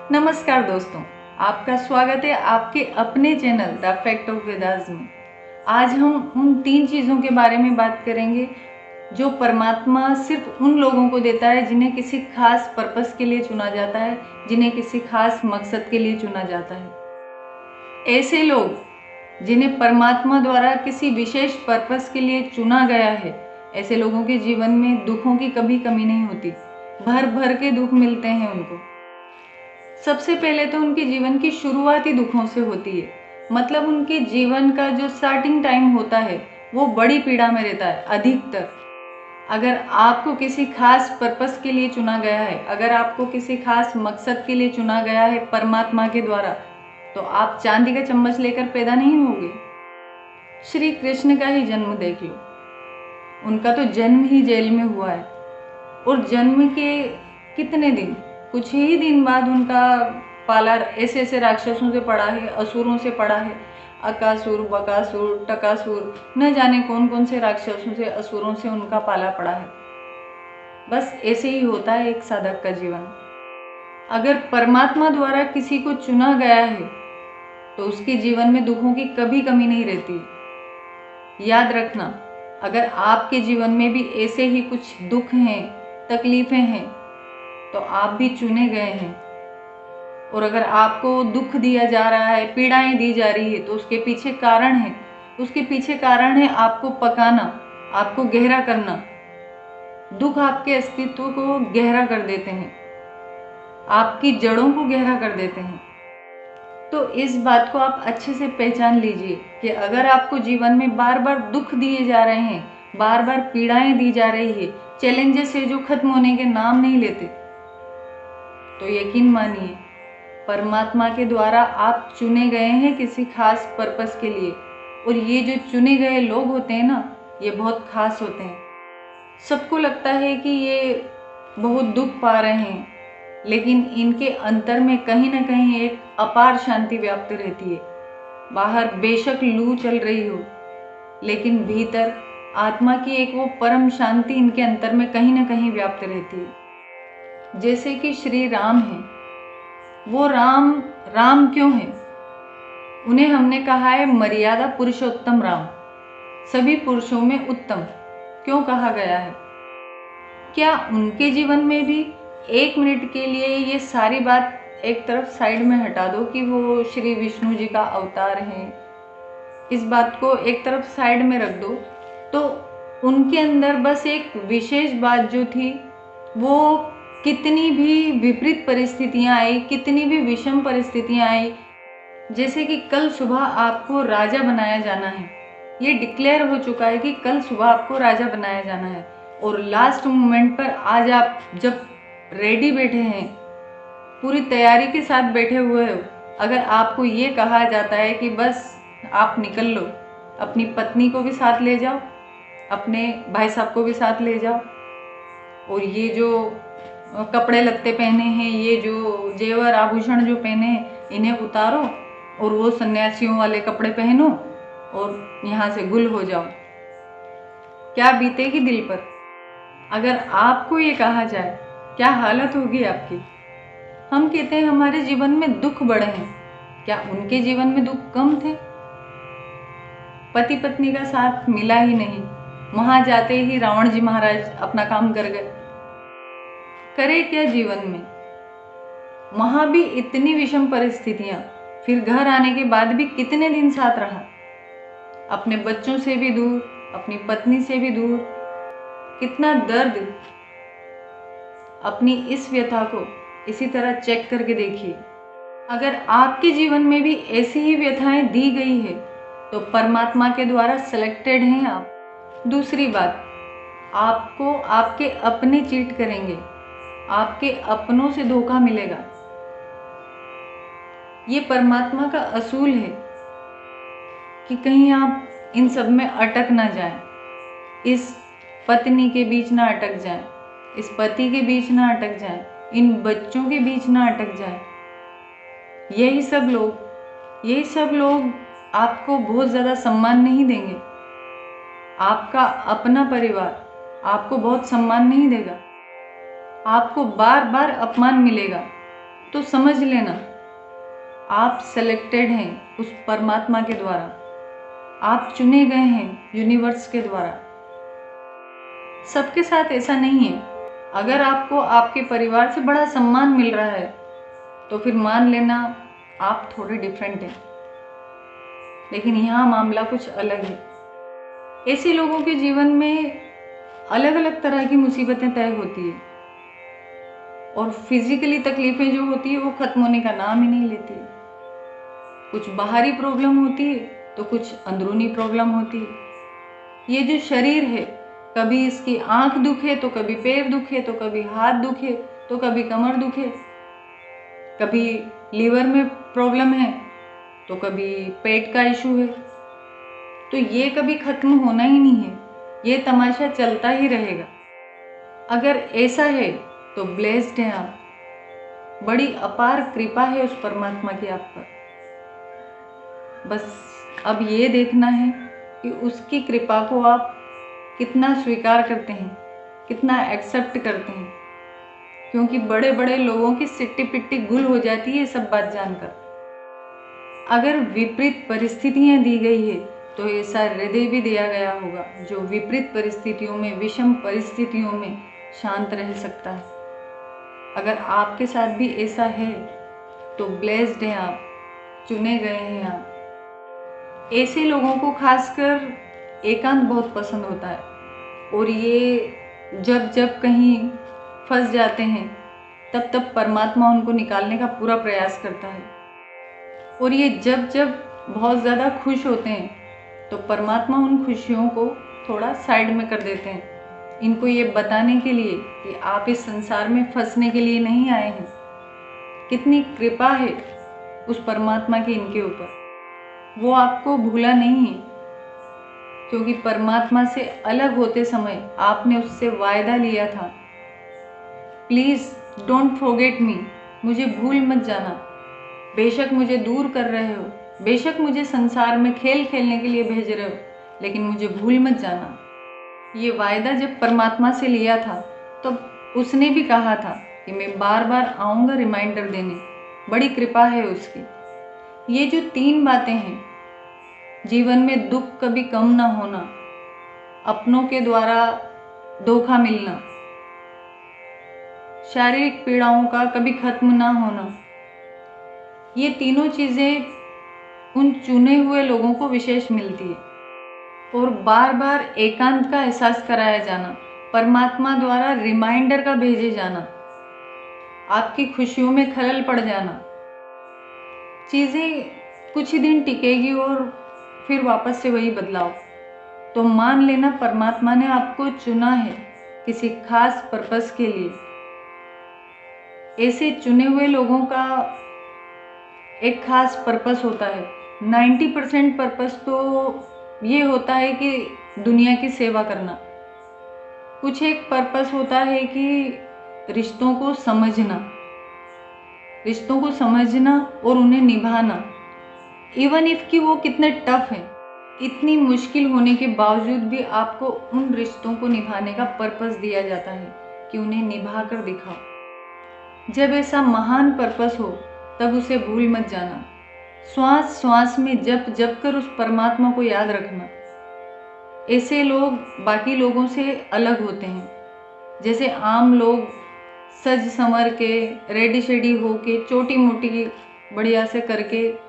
नमस्कार दोस्तों, आपका स्वागत है आपके अपने channel the fact of Vedas में। आज हम उन 3 चीज़ों के बारे में बात करेंगे जो परमात्मा सिर्फ उन लोगों को देता है जिन्हें किसी खास पर्पस के लिए चुना जाता है, जिन्हें किसी खास मकसद के लिए चुना जाता है। ऐसे लोग जिन्हें परमात्मा द्वारा किसी विशेष पर्पस के लिए चुना गया है, ऐसे लोगों के जीवन में दुखों की कभी कमी नहीं होती। भर भर के दुख मिलते हैं उनको। सबसे पहले तो उनके जीवन की शुरुआत ही दुखों से होती है। मतलब उनके जीवन का जो स्टार्टिंग टाइम होता है वो बड़ी पीड़ा में रहता है अधिकतर। अगर आपको किसी खास पर्पस के लिए चुना गया है, अगर आपको किसी खास मकसद के लिए चुना गया है परमात्मा के द्वारा, तो आप चांदी का चम्मच लेकर पैदा नहीं होगे। श्री कृष्ण का ही जन्म देख लो, उनका तो जन्म ही जेल में हुआ है और जन्म के कितने दिन, कुछ ही दिन बाद उनका पाला ऐसे ऐसे राक्षसों से पड़ा है, असुरों से पड़ा है। अकासुर, बकासुर, टकासुर, न जाने कौन कौन से राक्षसों से, असुरों से उनका पाला पड़ा है। बस ऐसे ही होता है एक साधक का जीवन। अगर परमात्मा द्वारा किसी को चुना गया है तो उसके जीवन में दुखों की कभी कमी नहीं रहती। याद रखना, अगर आपके जीवन में भी ऐसे ही कुछ दुख हैं, तकलीफें हैं, तो आप भी चुने गए हैं। और अगर आपको दुख दिया जा रहा है, पीड़ाएं दी जा रही है, तो उसके पीछे कारण है। उसके पीछे कारण है आपको पकाना, आपको गहरा करना। दुख आपके अस्तित्व को गहरा कर देते हैं, आपकी जड़ों को गहरा कर देते हैं। तो इस बात को आप अच्छे से पहचान लीजिए कि अगर आपको जीवन में बार बार दुख दिए जा रहे हैं, बार बार पीड़ाएं दी जा रही है, चैलेंजेस है जो खत्म होने के नाम नहीं लेते, तो यकीन मानिए परमात्मा के द्वारा आप चुने गए हैं किसी खास पर्पस के लिए। और ये जो चुने गए लोग होते हैं ना, ये बहुत खास होते हैं। सबको लगता है कि ये बहुत दुख पा रहे हैं, लेकिन इनके अंतर में कहीं ना कहीं एक अपार शांति व्याप्त रहती है। बाहर बेशक लू चल रही हो, लेकिन भीतर आत्मा की एक वो परम शांति इनके अंतर में कहीं ना कहीं व्याप्त रहती है। जैसे कि श्री राम हैं, वो राम राम क्यों है? उन्हें हमने कहा है मर्यादा पुरुषोत्तम राम, सभी पुरुषों में उत्तम क्यों कहा गया है? क्या उनके जीवन में भी एक मिनट के लिए ये सारी बात एक तरफ साइड में हटा दो कि वो श्री विष्णु जी का अवतार हैं, इस बात को एक तरफ साइड में रख दो, तो उनके अंदर बस एक विशेष बात जो थी, वो कितनी भी विपरीत परिस्थितियां आई, कितनी भी विषम परिस्थितियां आई, जैसे कि कल सुबह आपको राजा बनाया जाना है, ये डिक्लेयर हो चुका है कि कल सुबह आपको राजा बनाया जाना है, और लास्ट मोमेंट पर आज आप जब रेडी बैठे हैं, पूरी तैयारी के साथ बैठे हुए हो, अगर आपको ये कहा जाता है कि बस आप निकल लो, अपनी पत्नी को भी साथ ले जाओ, अपने भाई साहब को भी साथ ले जाओ, और ये जो कपड़े लत्ते पहने हैं, ये जो जेवर आभूषण जो पहने हैं, इन्हें उतारो और वो सन्यासियों वाले कपड़े पहनो और यहाँ से गुल हो जाओ, क्या बीतेगी दिल पर? अगर आपको ये कहा जाए, क्या हालत होगी आपकी? हम कहते हैं हमारे जीवन में दुख बढ़े हैं, क्या उनके जीवन में दुख कम थे? पति पत्नी का साथ मिला ही नहीं, वहां जाते ही रावण जी महाराज अपना काम कर गए। करे क्या जीवन में? वहां भी इतनी विषम परिस्थितियां, फिर घर आने के बाद भी कितने दिन साथ रहा, अपने बच्चों से भी दूर, अपनी पत्नी से भी दूर, कितना दर्द। अपनी इस व्यथा को इसी तरह चेक करके देखिए। अगर आपके जीवन में भी ऐसी ही व्यथाएं दी गई है, तो परमात्मा के द्वारा सिलेक्टेड हैं आप। दूसरी बात, आपको आपके अपने चीट करेंगे, आपके अपनों से धोखा मिलेगा। ये परमात्मा का असूल है कि कहीं आप इन सब में अटक ना जाएं, इस पत्नी के बीच ना अटक जाएं, इस पति के बीच ना अटक जाएं, इन बच्चों के बीच ना अटक जाएं। यही सब लोग आपको बहुत ज़्यादा सम्मान नहीं देंगे। आपका अपना परिवार आपको बहुत सम्मान नहीं देगा, आपको बार बार अपमान मिलेगा। तो समझ लेना आप सेलेक्टेड हैं उस परमात्मा के द्वारा, आप चुने गए हैं यूनिवर्स के द्वारा। सबके साथ ऐसा नहीं है। अगर आपको आपके परिवार से बड़ा सम्मान मिल रहा है तो फिर मान लेना आप थोड़े डिफरेंट हैं, लेकिन यहाँ मामला कुछ अलग है। ऐसे लोगों के जीवन में अलग अलग तरह की मुसीबतें तय होती है और फिजिकली तकलीफें जो होती है वो खत्म होने का नाम ही नहीं लेती है। कुछ बाहरी प्रॉब्लम होती है तो कुछ अंदरूनी प्रॉब्लम होती है। ये जो शरीर है, कभी इसकी आंख दुखे तो कभी पैर दुखे तो कभी हाथ दुखे तो कभी कमर दुखे, कभी लीवर में प्रॉब्लम है तो कभी पेट का इशू है। तो ये कभी खत्म होना ही नहीं है, ये तमाशा चलता ही रहेगा। अगर ऐसा है तो ब्लेस्ड हैं आप, बड़ी अपार कृपा है उस परमात्मा की आप पर। बस अब ये देखना है कि उसकी कृपा को आप कितना स्वीकार करते हैं, कितना एक्सेप्ट करते हैं, क्योंकि बड़े बड़े लोगों की सिट्टी पिट्टी गुल हो जाती है सब बात जानकर। अगर विपरीत परिस्थितियां दी गई है तो ऐसा हृदय भी दिया गया होगा जो विपरीत परिस्थितियों में, विषम परिस्थितियों में शांत रह सकता है। अगर आपके साथ भी ऐसा है तो ब्लेस्ड हैं आप, चुने गए हैं आप। ऐसे लोगों को खासकर एकांत बहुत पसंद होता है और ये जब जब कहीं फंस जाते हैं तब तब परमात्मा उनको निकालने का पूरा प्रयास करता है। और ये जब जब बहुत ज़्यादा खुश होते हैं तो परमात्मा उन खुशियों को थोड़ा साइड में कर देते हैं, इनको ये बताने के लिए कि आप इस संसार में फंसने के लिए नहीं आए हैं। कितनी कृपा है उस परमात्मा की इनके ऊपर, वो आपको भूला नहीं है, क्योंकि परमात्मा से अलग होते समय आपने उससे वायदा लिया था, प्लीज़ डोंट फॉरगेट मी, मुझे भूल मत जाना। बेशक मुझे दूर कर रहे हो, बेशक मुझे संसार में खेल खेलने के लिए भेज रहे हो, लेकिन मुझे भूल मत जाना। ये वायदा जब परमात्मा से लिया था तो उसने भी कहा था कि मैं बार बार आऊँगा रिमाइंडर देने, बड़ी कृपा है उसकी। ये जो 3 बातें हैं, जीवन में दुख कभी कम ना होना, अपनों के द्वारा धोखा मिलना, शारीरिक पीड़ाओं का कभी खत्म ना होना, ये तीनों चीज़ें उन चुने हुए लोगों को विशेष मिलती है। और बार बार एकांत का एहसास कराया जाना, परमात्मा द्वारा रिमाइंडर का भेजे जाना, आपकी खुशियों में खलल पड़ जाना, चीज़ें कुछ ही दिन टिकेगी और फिर वापस से वही बदलाव। तो मान लेना परमात्मा ने आपको चुना है किसी खास पर्पस के लिए। ऐसे चुने हुए लोगों का एक खास पर्पस होता है। 90% पर्पस तो ये होता है कि दुनिया की सेवा करना। कुछ एक पर्पस होता है कि रिश्तों को समझना और उन्हें निभाना, इवन इफ कि वो कितने टफ हैं। इतनी मुश्किल होने के बावजूद भी आपको उन रिश्तों को निभाने का पर्पस दिया जाता है कि उन्हें निभा कर दिखाओ। जब ऐसा महान पर्पस हो तब उसे भूल मत जाना। श्वास श्वास में जप जप कर उस परमात्मा को याद रखना। ऐसे लोग बाकी लोगों से अलग होते हैं। जैसे आम लोग सज संवर के, रेडी शेडी हो के, छोटी मोटी बढ़िया से करके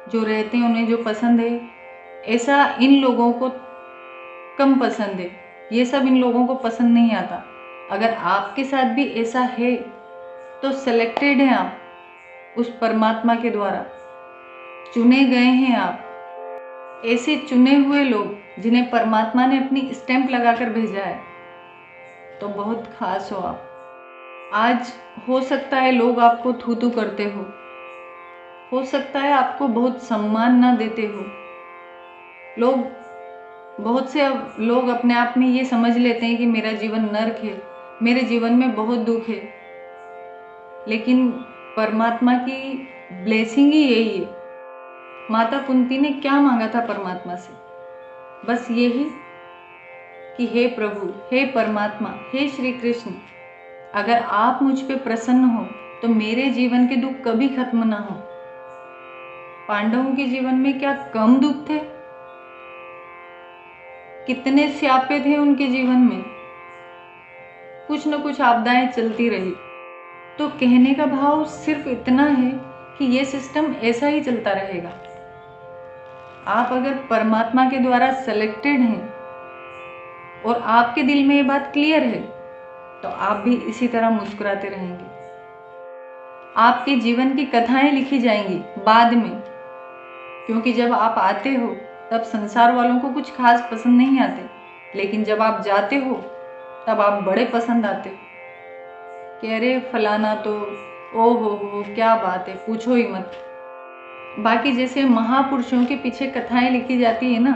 जो रहते हैं, उन्हें जो पसंद है, ऐसा इन लोगों को कम पसंद है। ये सब इन लोगों को पसंद नहीं आता। अगर आपके साथ भी ऐसा है तो सेलेक्टेड हैं आप उस परमात्मा के द्वारा, चुने गए हैं आप। ऐसे चुने हुए लोग जिन्हें परमात्मा ने अपनी स्टैंप लगाकर भेजा है, तो बहुत खास हो आप। आज हो सकता है लोग आपको थू थू करते हो सकता है आपको बहुत सम्मान ना देते हो। बहुत से लोग अपने आप में ये समझ लेते हैं कि मेरा जीवन नर्क है, मेरे जीवन में बहुत दुख है, लेकिन परमात्मा की ब्लेसिंग ही यही है। माता कुंती ने क्या मांगा था परमात्मा से? बस यही कि हे प्रभु, हे परमात्मा, हे श्री कृष्ण, अगर आप मुझ पे प्रसन्न हो तो मेरे जीवन के दुख कभी खत्म ना हो। पांडवों के जीवन में क्या कम दुख थे? कितने स्यापे थे उनके जीवन में, कुछ न कुछ आपदाएं चलती रही। तो कहने का भाव सिर्फ इतना है कि ये सिस्टम ऐसा ही चलता रहेगा। आप अगर परमात्मा के द्वारा सेलेक्टेड हैं और आपके दिल में ये बात क्लियर है, तो आप भी इसी तरह मुस्कुराते रहेंगे। आपके जीवन की कथाएं लिखी जाएंगी बाद में, क्योंकि जब आप आते हो तब संसार वालों को कुछ खास पसंद नहीं आते, लेकिन जब आप जाते हो तब आप बड़े पसंद आते हो कि अरे फलाना तो ओ हो क्या बात है, पूछो ही मत। बाकी जैसे महापुरुषों के पीछे कथाएं लिखी जाती है ना,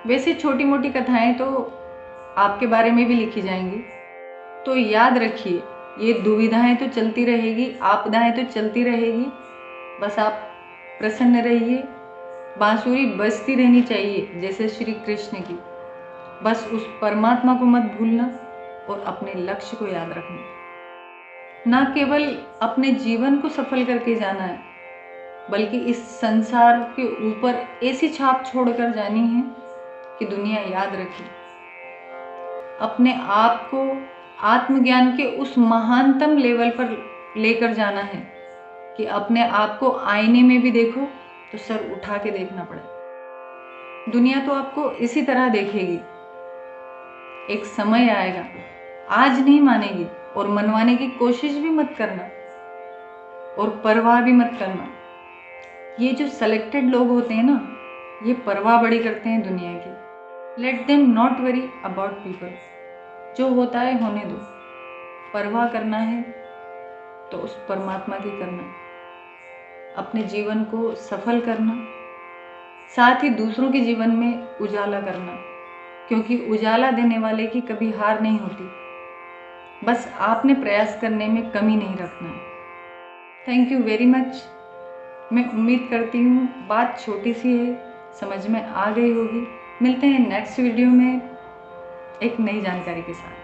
वैसे छोटी मोटी कथाएं तो आपके बारे में भी लिखी जाएंगी। तो याद रखिए, ये दुविधाएं तो चलती रहेगी, आपदाएं तो चलती रहेगी, बस आप प्रसन्न रहिए। बांसुरी बजती रहनी चाहिए जैसे श्री कृष्ण की। बस उस परमात्मा को मत भूलना और अपने लक्ष्य को याद रखना। ना केवल अपने जीवन को सफल करके जाना है, बल्कि इस संसार के ऊपर ऐसी छाप छोड़कर जानी है कि दुनिया याद रखे। अपने आप को आत्मज्ञान के उस महानतम लेवल पर लेकर जाना है कि अपने आप को आईने में भी देखो तो सर उठा के देखना पड़े। दुनिया तो आपको इसी तरह देखेगी। एक समय आएगा, आज नहीं मानेगी, और मनवाने की कोशिश भी मत करना और परवाह भी मत करना। ये जो सेलेक्टेड लोग होते हैं ना, ये परवाह बड़ी करते हैं दुनिया की। Let them not worry about people. जो होता है होने दो। परवाह करना है तो उस परमात्मा की करना, अपने जीवन को सफल करना, साथ ही दूसरों के जीवन में उजाला करना, क्योंकि उजाला देने वाले की कभी हार नहीं होती। बस आपने प्रयास करने में कमी नहीं रखना है। Thank you very much. मैं उम्मीद करती हूँ बात छोटी सी है, समझ में आ गई होगी। मिलते हैं नेक्स्ट वीडियो में एक नई जानकारी के साथ।